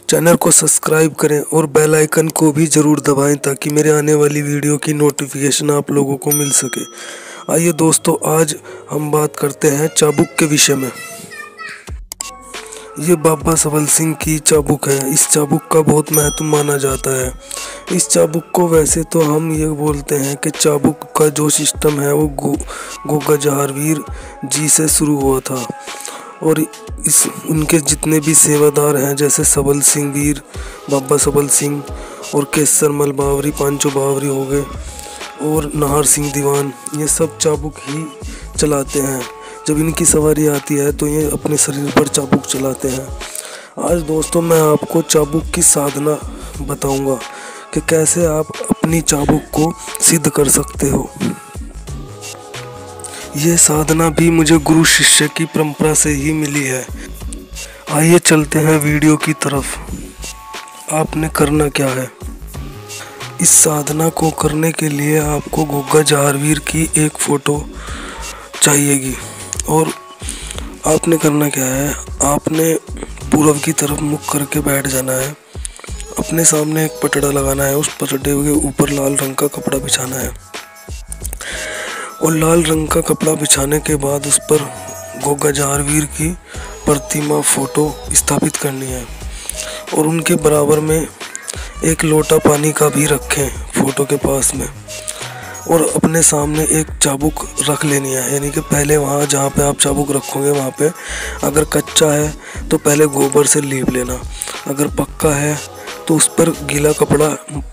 Channel को subscribe करें और बेल आइकन को भी ज़रूर दबाएं ताकि मेरे आने वाली वीडियो की नोटिफिकेशन आप लोगों को मिल सके। आइए दोस्तों, आज हम बात करते हैं चाबुक के विषय में। ये बाबा सबल सिंह की चाबुक है। इस चाबुक का बहुत महत्व माना जाता है। इस चाबुक को वैसे तो हम ये बोलते हैं कि चाबुक का जो सिस्टम है वो गोगा जहारवीर जी से शुरू हुआ था और उनके जितने भी सेवादार हैं जैसे सबल सिंह वीर, बाबा सबल सिंह और केसरमल बावरी, पांचों बावरी हो गए और नाहर सिंह दीवान, ये सब चाबुक ही चलाते हैं। जब इनकी सवारी आती है तो ये अपने शरीर पर चाबुक चलाते हैं। आज दोस्तों मैं आपको चाबुक की साधना बताऊंगा कि कैसे आप अपनी चाबुक को सिद्ध कर सकते हो। ये साधना भी मुझे गुरु शिष्य की परंपरा से ही मिली है। आइए चलते हैं वीडियो की तरफ। आपने करना क्या है? इस साधना को करने के लिए आपको गोगा जहारवीर की एक फ़ोटो चाहिएगी और आपने करना क्या है, आपने पूरब की तरफ मुख करके बैठ जाना है। अपने सामने एक पटड़ा लगाना है, उस पटड़े के ऊपर लाल रंग का कपड़ा बिछाना है और लाल रंग का कपड़ा बिछाने के बाद उस पर गोगा जहारवीर की प्रतिमा फ़ोटो स्थापित करनी है और उनके बराबर में एक लोटा पानी का भी रखें फ़ोटो के पास में और अपने सामने एक चाबुक रख लेनी है। यानी कि पहले वहाँ जहाँ पे आप चाबुक रखोगे वहाँ पे अगर कच्चा है तो पहले गोबर से लीप लेना, अगर पक्का है तो उस पर गीला कपड़ा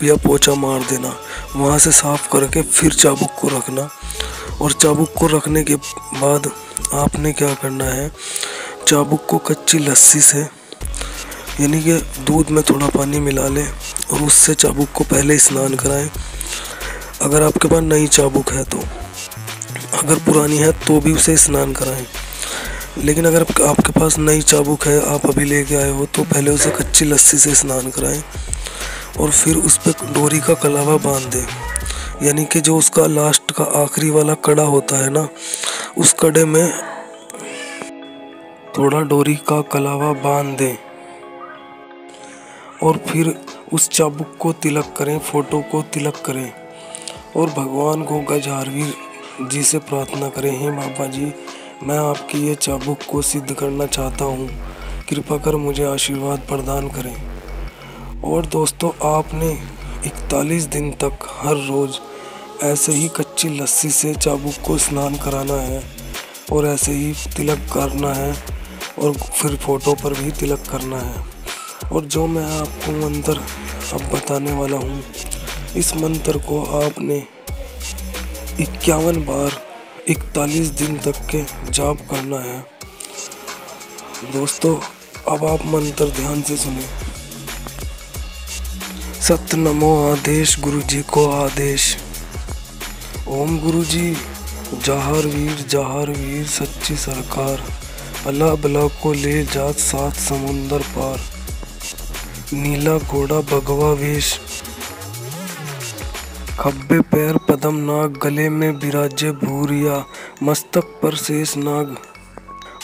या पोछा मार देना, वहाँ से साफ़ करके फिर चाबुक को रखना। और चाबुक को रखने के बाद आपने क्या करना है, चाबुक को कच्ची लस्सी से यानी कि दूध में थोड़ा पानी मिला लें और उससे चाबुक को पहले स्नान कराएं। अगर आपके पास नई चाबुक है तो, अगर पुरानी है तो भी उसे स्नान कराएं। लेकिन अगर आपके पास नई चाबुक है, आप अभी लेके आए हो, तो पहले उसे कच्ची लस्सी से स्नान कराएं और फिर उस पर डोरी का कलावा बांध दें। यानी कि जो उसका लास्ट का आखिरी वाला कड़ा होता है ना, उस कड़े में थोड़ा डोरी का कलावा बांध दें और फिर उस चाबुक को तिलक करें, फ़ोटो को तिलक करें और भगवान गोगा जहारवीर जी से प्रार्थना करें, हे बाबा जी, मैं आपकी ये चाबुक को सिद्ध करना चाहता हूँ, कृपा कर मुझे आशीर्वाद प्रदान करें। और दोस्तों, आपने 41 दिन तक हर रोज़ ऐसे ही कच्ची लस्सी से चाबुक को स्नान कराना है और ऐसे ही तिलक करना है और फिर फ़ोटो पर भी तिलक करना है। और जो मैं आपको मंत्र अब बताने वाला हूँ, इस मंत्र को आपने 51 बार 41 दिन तक के जाप करना है। दोस्तों, अब आप मंत्र ध्यान से सुने। सत नमो आदेश, गुरु जी को आदेश। ओम गुरु जी जहारवीर सच्ची सरकार, अल्लाह बला को ले जात 7 समुंदर पार। नीला घोड़ा भगवा वेश, खब्बे पैर पदम नाग, गले में बिराजे भूरिया, मस्तक पर शेष नाग।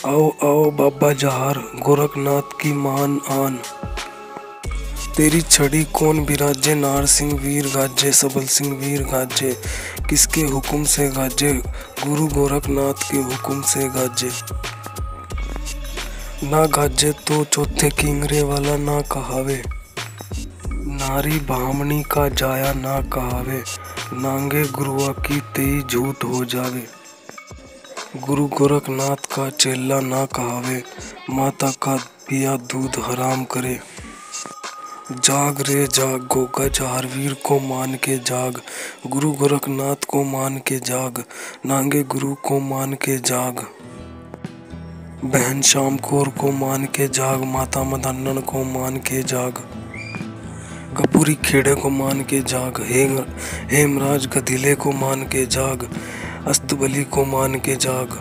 आओ आओ बाबा जहार, गोरखनाथ की मान आन। तेरी छड़ी कौन बिराजे, नार सिंह वीर गाजे, सबल सिंह वीर गाजे। किसके हुक्म से गाजे, गुरु गोरखनाथ के हुक्म से गाजे। ना गाजे तो चौथे किंगरे वाला ना कहावे, नारी भामनी का जाया ना कहावे। नांगे गुरुआ की तेई झूठ हो जावे, गुरु गोरखनाथ का चेला ना कहावे। माता का पिया दूध हराम करे। जाग रे जाग, गोगा जहारवीर को मान के जाग, गुरु गोरखनाथ को मान के जाग, नांगे गुरु को मान के जाग। बहन शाम कौर को मान के जाग, माता मदन्नन को मान के जाग। कपूरी खेड़े को मान के जाग, हेमराज गधिले को मान के जाग, अस्तबली को मान के जाग।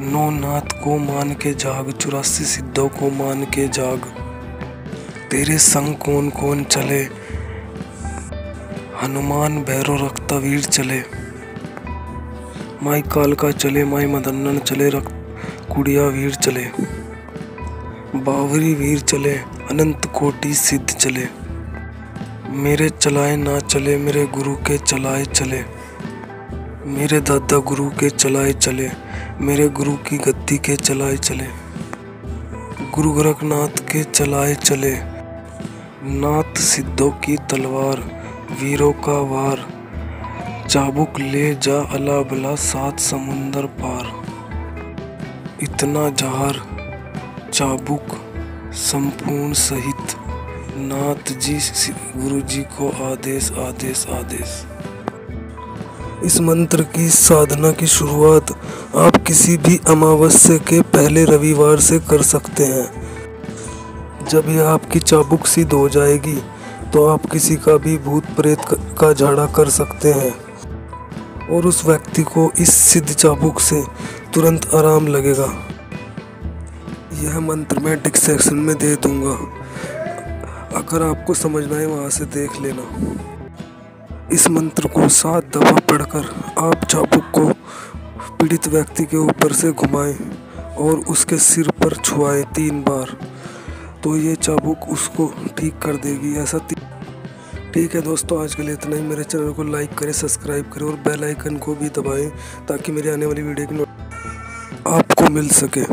नौनाथ को मान के जाग, 84 सिद्धों को मान के जाग। तेरे संग कौन कौन चले, हनुमान भैरव रखता वीर चले। माई कालका चले, माई मदन्नन चले, रक्त कुड़िया वीर चले। बावरी वीर चले, अनंत कोटि सिद्ध चले। मेरे चलाए ना चले, मेरे गुरु के चलाए चले। मेरे दादा गुरु के चलाए चले, मेरे गुरु की गद्दी के चलाए चले। गुरु गोरखनाथ के चलाए चले, नाथ सिद्धों की तलवार, वीरों का वार। चाबुक ले जा अला बला, सात समुंदर पार। इतना जहार चाबुक संपूर्ण सहित, नाथ जी गुरु जी को आदेश आदेश आदेश। इस मंत्र की साधना की शुरुआत आप किसी भी अमावस्या के पहले रविवार से कर सकते हैं। जब यह आपकी चाबुक सिद्ध हो जाएगी तो आप किसी का भी भूत प्रेत का झाड़ा कर सकते हैं और उस व्यक्ति को इस सिद्ध चाबुक से तुरंत आराम लगेगा। यह मंत्र मैं डिस्क्रिप्शन में दे दूंगा, अगर आपको समझना है वहाँ से देख लेना। इस मंत्र को 7 दफा पढ़कर आप चाबुक को पीड़ित व्यक्ति के ऊपर से घुमाएं और उसके सिर पर छुआएं 3 बार, तो ये चाबुक उसको ठीक कर देगी। ऐसा ठीक है दोस्तों, आज के लिए इतना ही। मेरे चैनल को लाइक करें, सब्सक्राइब करें और बेल आइकन को भी दबाएं ताकि मेरी आने वाली वीडियो की आपको मिल सके।